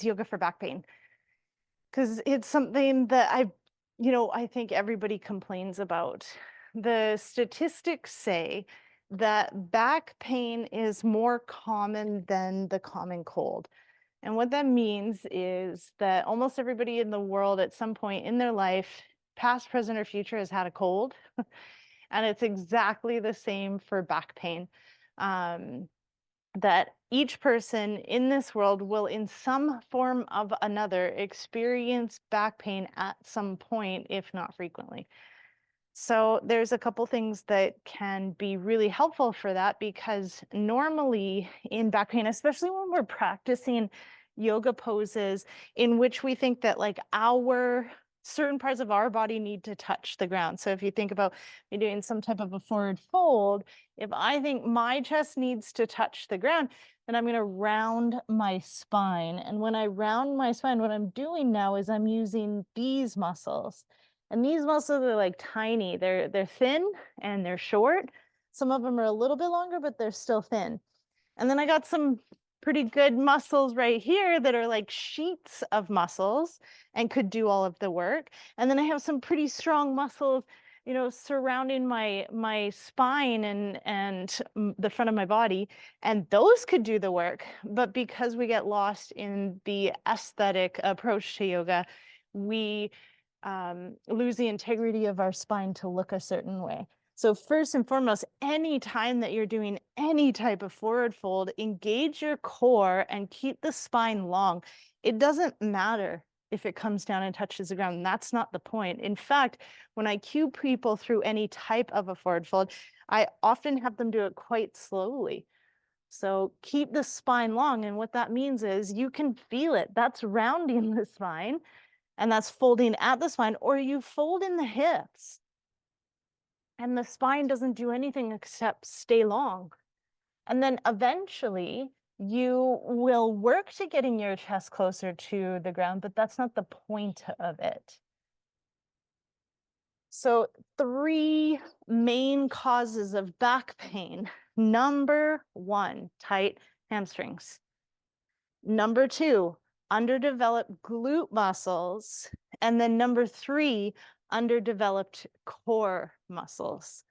yoga for back pain, because it's something that I think everybody complains about. The statistics say that back pain is more common than the common cold. And what that means is that almost everybody in the world at some point in their life, past, present, or future, has had a cold. And it's exactly the same for back pain. That each person in this world will, in some form of another, experience back pain at some point, if not frequently. So there's a couple things that can be really helpful for that, because normally in back pain, especially when we're practicing yoga poses in which we think that like our certain parts of our body need to touch the ground. So if you think about me doing some type of a forward fold, if I think my chest needs to touch the ground, then I'm going to round my spine. And when I round my spine, what I'm doing now is I'm using these muscles. And these muscles are like tiny. They're thin and they're short. Some of them are a little bit longer, but they're still thin. And then I got some pretty good muscles right here that are like sheets of muscles and could do all of the work. And then I have some pretty strong muscles, surrounding my spine and the front of my body, and those could do the work. But because we get lost in the aesthetic approach to yoga, we lose the integrity of our spine to look a certain way. So first and foremost, any time that you're doing any type of forward fold, engage your core and keep the spine long. It doesn't matter if it comes down and touches the ground. That's not the point. In fact, when I cue people through any type of a forward fold, I often have them do it quite slowly. So keep the spine long. And what that means is you can feel it. That's rounding the spine, and that's folding at the spine, or you fold in the hips and the spine doesn't do anything except stay long. And then eventually you will work to getting your chest closer to the ground, but that's not the point of it. So 3 main causes of back pain. Number 1, tight hamstrings. Number 2, underdeveloped glute muscles. And then number 3, underdeveloped core muscles.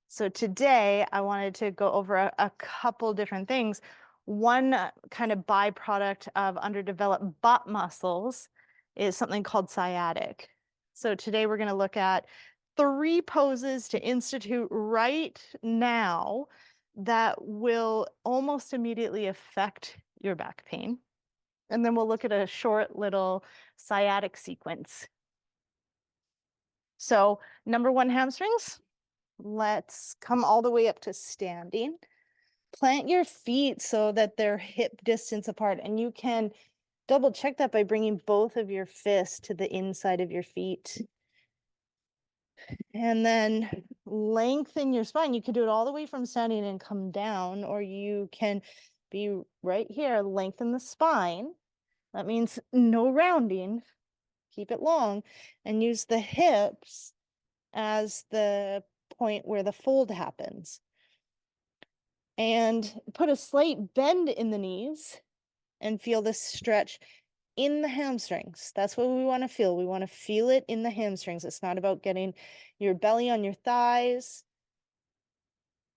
So today I wanted to go over a couple different things. One kind of byproduct of underdeveloped butt muscles is something called sciatic. So today we're going to look at 3 poses to institute right now that will almost immediately affect your back pain. And then we'll look at a short little sciatic sequence. So number 1, hamstrings. Let's come all the way up to standing. Plant your feet so that they're hip distance apart, and you can double check that by bringing both of your fists to the inside of your feet. And then lengthen your spine. You can do it all the way from standing and come down, or you can be right here, lengthen the spine. That means no rounding, keep it long, and use the hips as the point where the fold happens. And put a slight bend in the knees and feel this stretch in the hamstrings. That's what we want to feel. We want to feel it in the hamstrings. It's not about getting your belly on your thighs.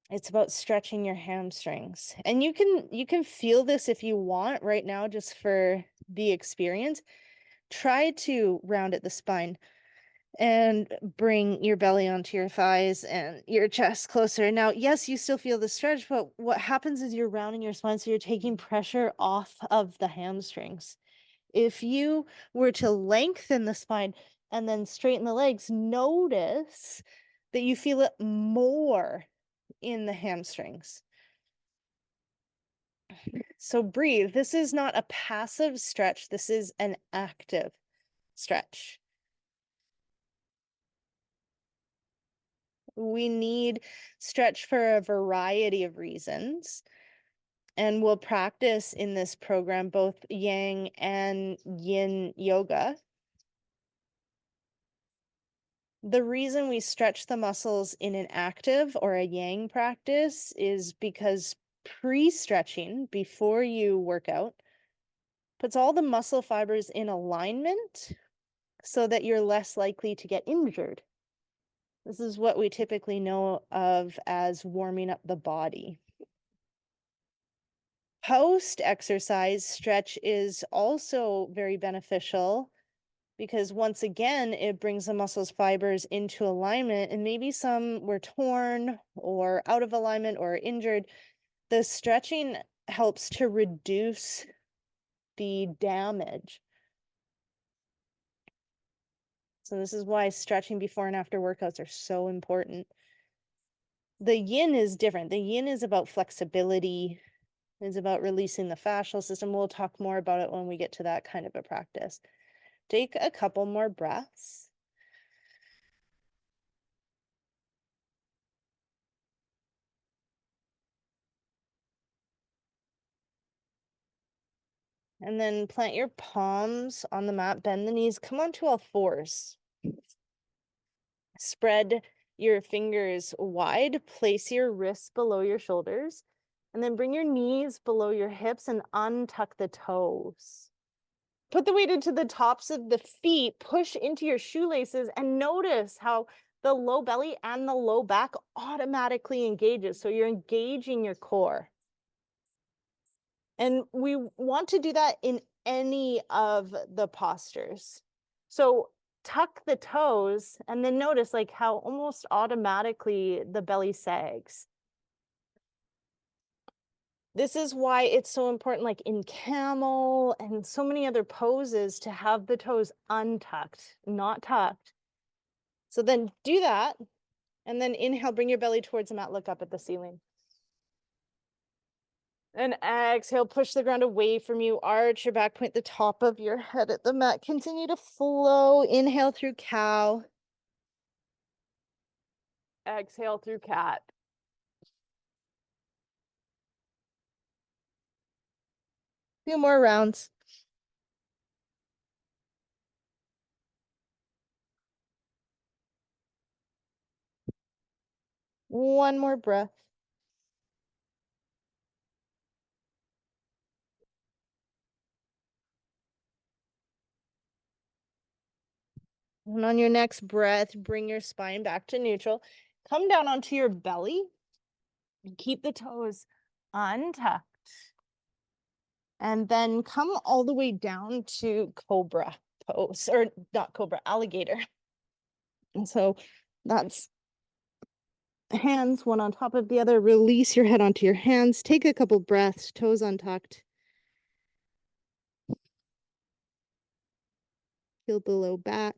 It's about stretching your hamstrings. And you can feel this if you want right now, just for the experience. Try to round at the spine and bring your belly onto your thighs and your chest closer. Now, yes, you still feel the stretch, but what happens is you're rounding your spine, so you're taking pressure off of the hamstrings. If you were to lengthen the spine and then straighten the legs, notice that you feel it more in the hamstrings. So breathe. This is not a passive stretch. This is an active stretch. We need stretch for a variety of reasons. And we'll practice in this program both yang and yin yoga. The reason we stretch the muscles in an active or a yang practice is because pre-stretching, before you work out, Puts all the muscle fibers in alignment so that you're less likely to get injured. This is what we typically know of as warming up the body. Post exercise stretch is also very beneficial because once again, it brings the muscles fibers into alignment, and maybe some were torn or out of alignment or injured. The stretching helps to reduce the damage. So this is why stretching before and after workouts are so important. The yin is different. The yin is about flexibility. It's about releasing the fascial system. We'll talk more about it when we get to that kind of a practice. Take a couple more breaths. And then plant your palms on the mat, bend the knees, come onto all fours. Spread your fingers wide, place your wrists below your shoulders, and then bring your knees below your hips and untuck the toes. Put the weight into the tops of the feet, push into your shoelaces, and notice how the low belly and the low back automatically engages. So you're engaging your core. And we want to do that in any of the postures. So tuck the toes and then notice like how almost automatically the belly sags. This is why it's so important, like in camel and so many other poses, to have the toes untucked, not tucked. So then do that. And then inhale, bring your belly towards the mat, look up at the ceiling. And exhale, push the ground away from you, arch your back, point the top of your head at the mat. Continue to flow. Inhale through cow. Exhale through cat. Few more rounds. One more breath. And on your next breath, bring your spine back to neutral. Come down onto your belly. Keep the toes untucked. And then come all the way down to cobra pose, or not cobra, alligator. And so that's hands one on top of the other. Release your head onto your hands. Take a couple breaths, toes untucked. Feel the low back.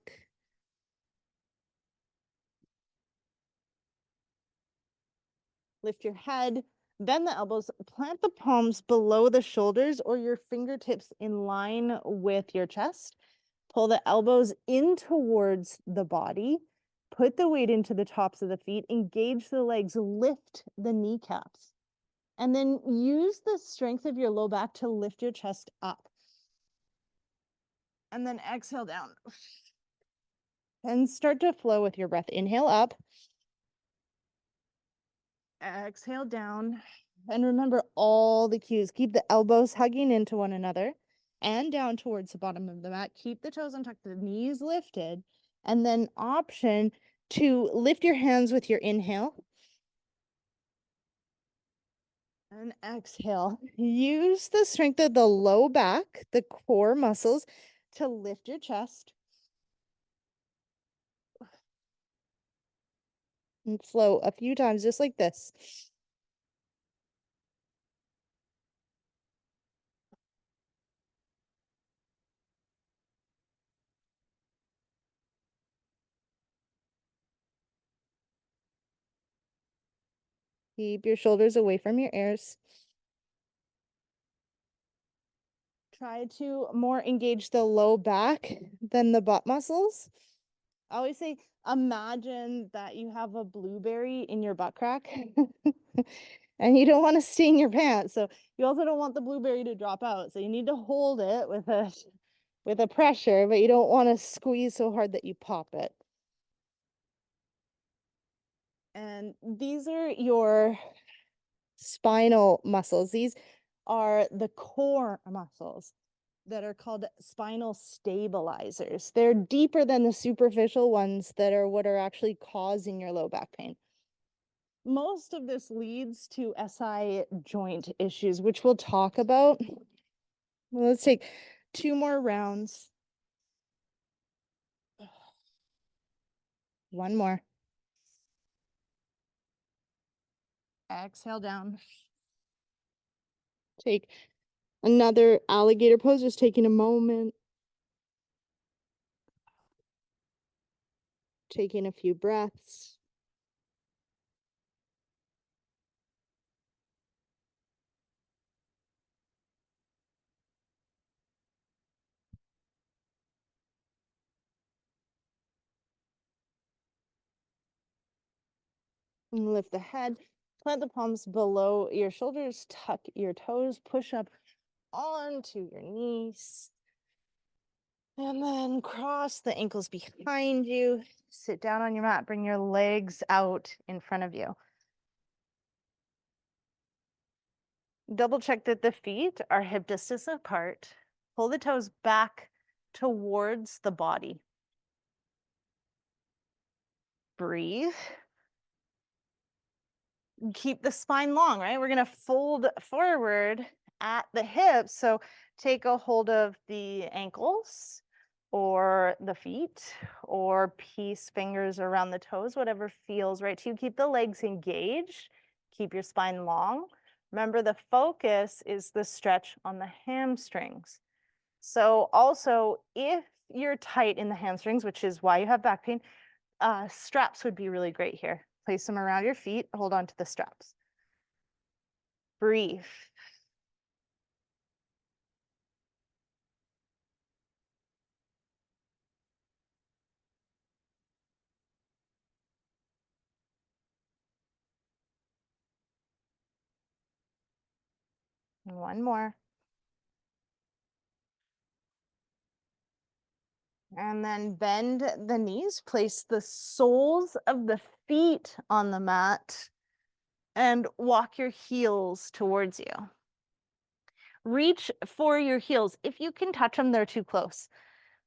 Lift your head, bend the elbows, plant the palms below the shoulders or your fingertips in line with your chest. Pull the elbows in towards the body. Put the weight into the tops of the feet. Engage the legs. Lift the kneecaps. And then use the strength of your low back to lift your chest up. And then exhale down. And start to flow with your breath. Inhale up. Exhale down. And remember all the cues. Keep the elbows hugging into one another and down towards the bottom of the mat. Keep the toes untucked, the knees lifted. And then option to lift your hands with your inhale. And exhale. Use the strength of the low back, the core muscles, to lift your chest. And flow a few times, just like this. Keep your shoulders away from your ears. Try to more engage the low back than the butt muscles. I always say, imagine that you have a blueberry in your butt crack and you don't want to sting your pants. So you also don't want the blueberry to drop out. So you need to hold it with a pressure, but you don't want to squeeze so hard that you pop it. And these are your spinal muscles. These are the core muscles. that are called spinal stabilizers. They're deeper than the superficial ones that are what are actually causing your low back pain. Most of this leads to SI joint issues, which we'll talk about. Let's take 2 more rounds. One more. Exhale down. Take another alligator pose, just taking a moment. Taking a few breaths. And lift the head, plant the palms below your shoulders, tuck your toes, push up onto your knees. And then cross the ankles behind you, sit down on your mat, bring your legs out in front of you. Double check that the feet are hip distance apart. Pull the toes back towards the body. Breathe. Keep the spine long, right? We're going to fold forward at the hips. So take a hold of the ankles or the feet or piece fingers around the toes, whatever feels right to you. Keep the legs engaged. Keep your spine long. Remember, the focus is the stretch on the hamstrings. So also, if you're tight in the hamstrings, which is why you have back pain, straps would be really great here. Place them around your feet, hold on to the straps. Breathe. One more. And then bend the knees, place the soles of the feet on the mat, and walk your heels towards you. Reach for your heels. If you can touch them, they're too close.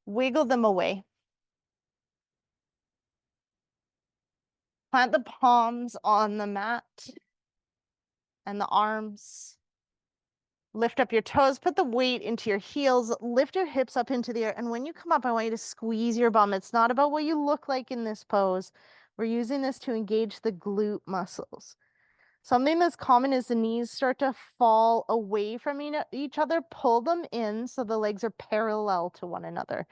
Wiggle them away. Plant the palms on the mat and the arms. Lift up your toes, put the weight into your heels, lift your hips up into the air. And when you come up, I want you to squeeze your bum. It's not about what you look like in this pose. We're using this to engage the glute muscles. Something that's common is the knees start to fall away from each other. Pull them in so the legs are parallel to one another.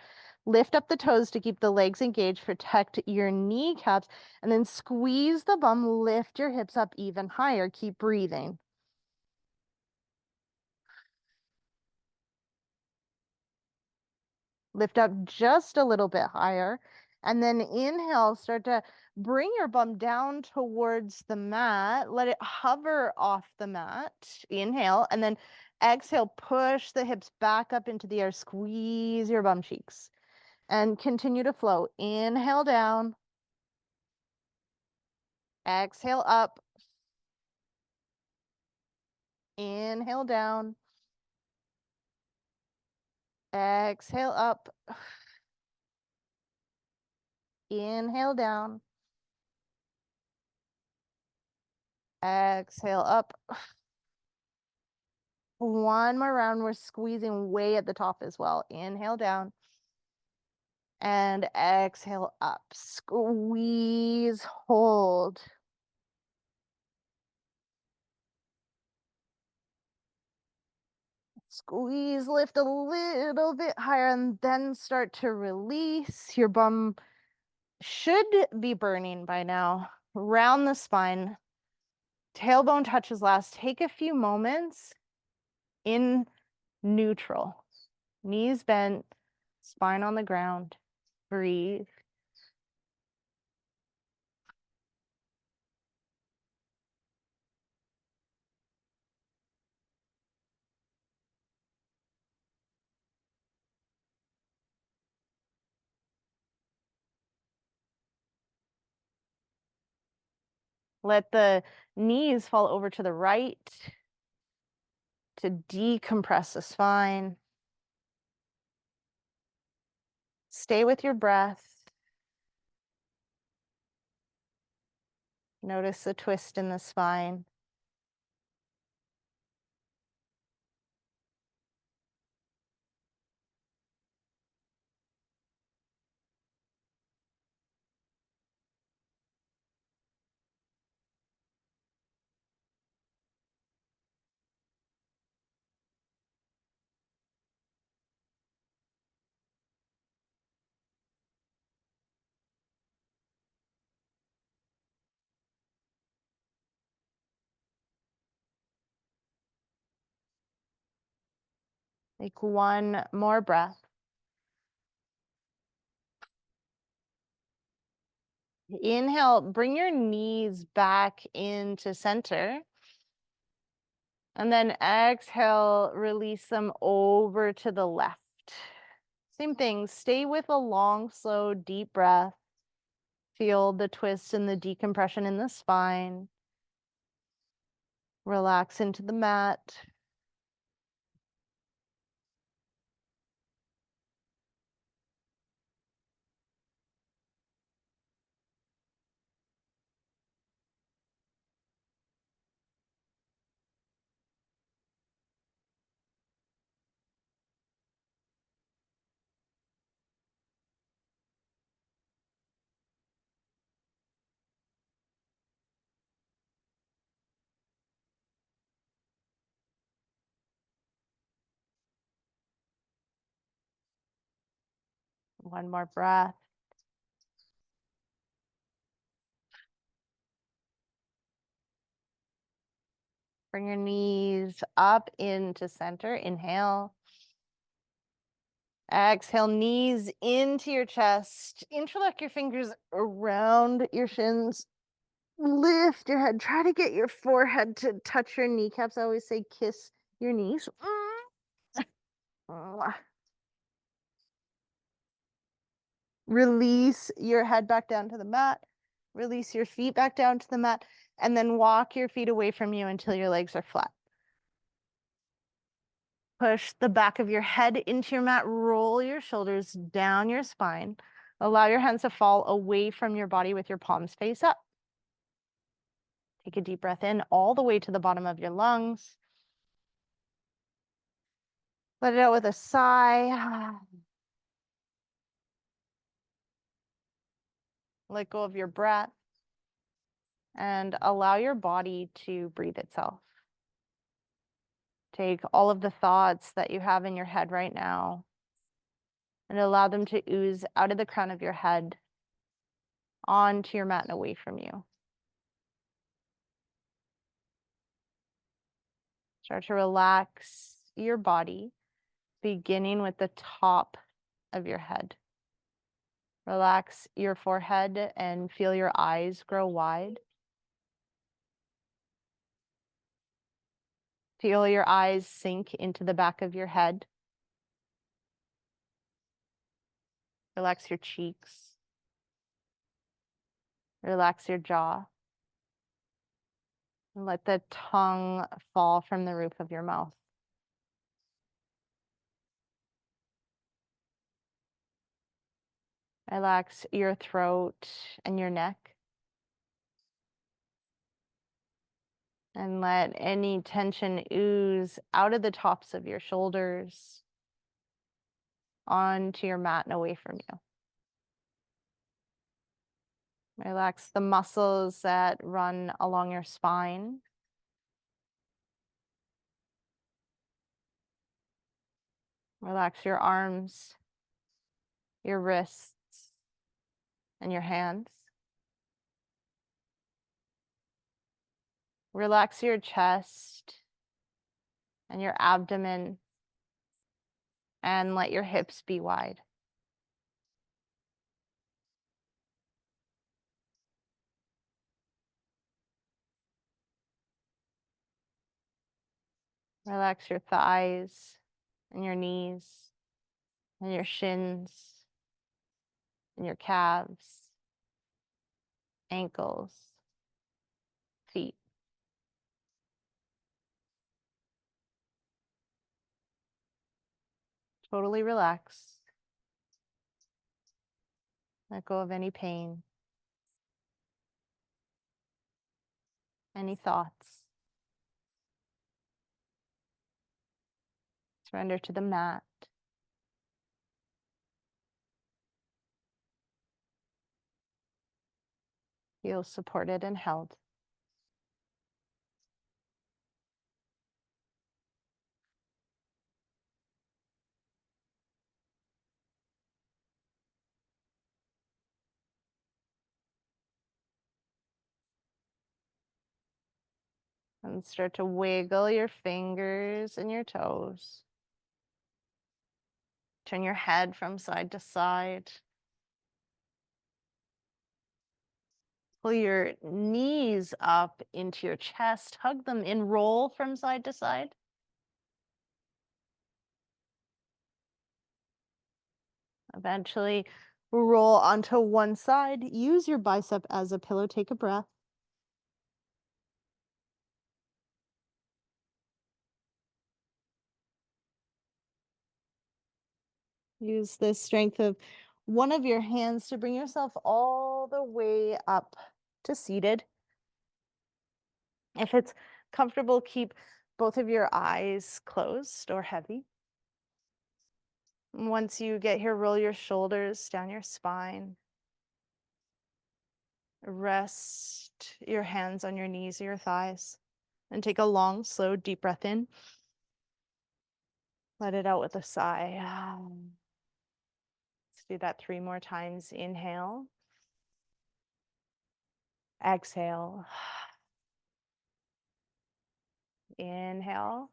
Lift up the toes to keep the legs engaged, protect your kneecaps, and then squeeze the bum, lift your hips up even higher. Keep breathing. Lift up just a little bit higher. And then inhale, start to bring your bum down towards the mat. Let it hover off the mat. Inhale. And then exhale, push the hips back up into the air. Squeeze your bum cheeks. And continue to flow. Inhale down. Exhale up. Inhale down. Exhale up. Inhale down. Exhale up. One more round. We're squeezing way at the top as well. Inhale down. And exhale up. Squeeze, hold. Squeeze, lift a little bit higher, and then start to release. Your bum should be burning by now. Round the spine. Tailbone touches last. Take a few moments in neutral. Knees bent, spine on the ground. Breathe. Let the knees fall over to the right to decompress the spine. Stay with your breath. Notice the twist in the spine. Take one more breath. Inhale, bring your knees back into center. And then exhale, release them over to the left. Same thing, stay with a long, slow, deep breath. Feel the twist and the decompression in the spine. Relax into the mat. One more breath. Bring your knees up into center. Inhale. Exhale, knees into your chest. Interlock your fingers around your shins. Lift your head. Try to get your forehead to touch your kneecaps. I always say kiss your knees. Release your head back down to the mat. Release your feet back down to the mat. And then walk your feet away from you until your legs are flat. Push the back of your head into your mat. Roll your shoulders down your spine. Allow your hands to fall away from your body with your palms face up. Take a deep breath in all the way to the bottom of your lungs. Let it out with a sigh. Let go of your breath and allow your body to breathe itself. Take all of the thoughts that you have in your head right now and allow them to ooze out of the crown of your head onto your mat and away from you. Start to relax your body, beginning with the top of your head. Relax your forehead and feel your eyes grow wide. Feel your eyes sink into the back of your head. Relax your cheeks. Relax your jaw. And let the tongue fall from the roof of your mouth. Relax your throat and your neck. And let any tension ooze out of the tops of your shoulders onto your mat and away from you. Relax the muscles that run along your spine. Relax your arms, your wrists, and your hands. Relax your chest and your abdomen, and let your hips be wide. Relax your thighs and your knees and your shins and your calves, ankles, feet. Totally relax. Let go of any pain, any thoughts. Surrender to the mat. Feel supported and held. And start to wiggle your fingers and your toes. Turn your head from side to side. Pull your knees up into your chest. Hug them in. Roll from side to side. Eventually roll onto one side. Use your bicep as a pillow. Take a breath. Use the strength of one of your hands to bring yourself all the way up to seated. If it's comfortable, keep both of your eyes closed or heavy. Once you get here, roll your shoulders down your spine. Rest your hands on your knees or your thighs. And take a long, slow, deep breath in. Let it out with a sigh. Let's do that 3 more times. Inhale. Exhale. Inhale.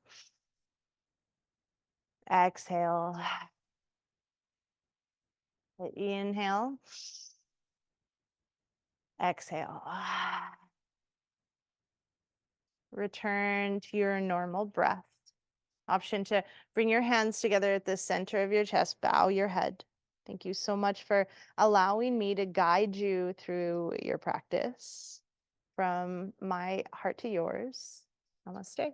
Exhale. Inhale. Exhale. Return to your normal breath. Option to bring your hands together at the center of your chest. Bow your head. Thank you so much for allowing me to guide you through your practice. From my heart to yours. Namaste.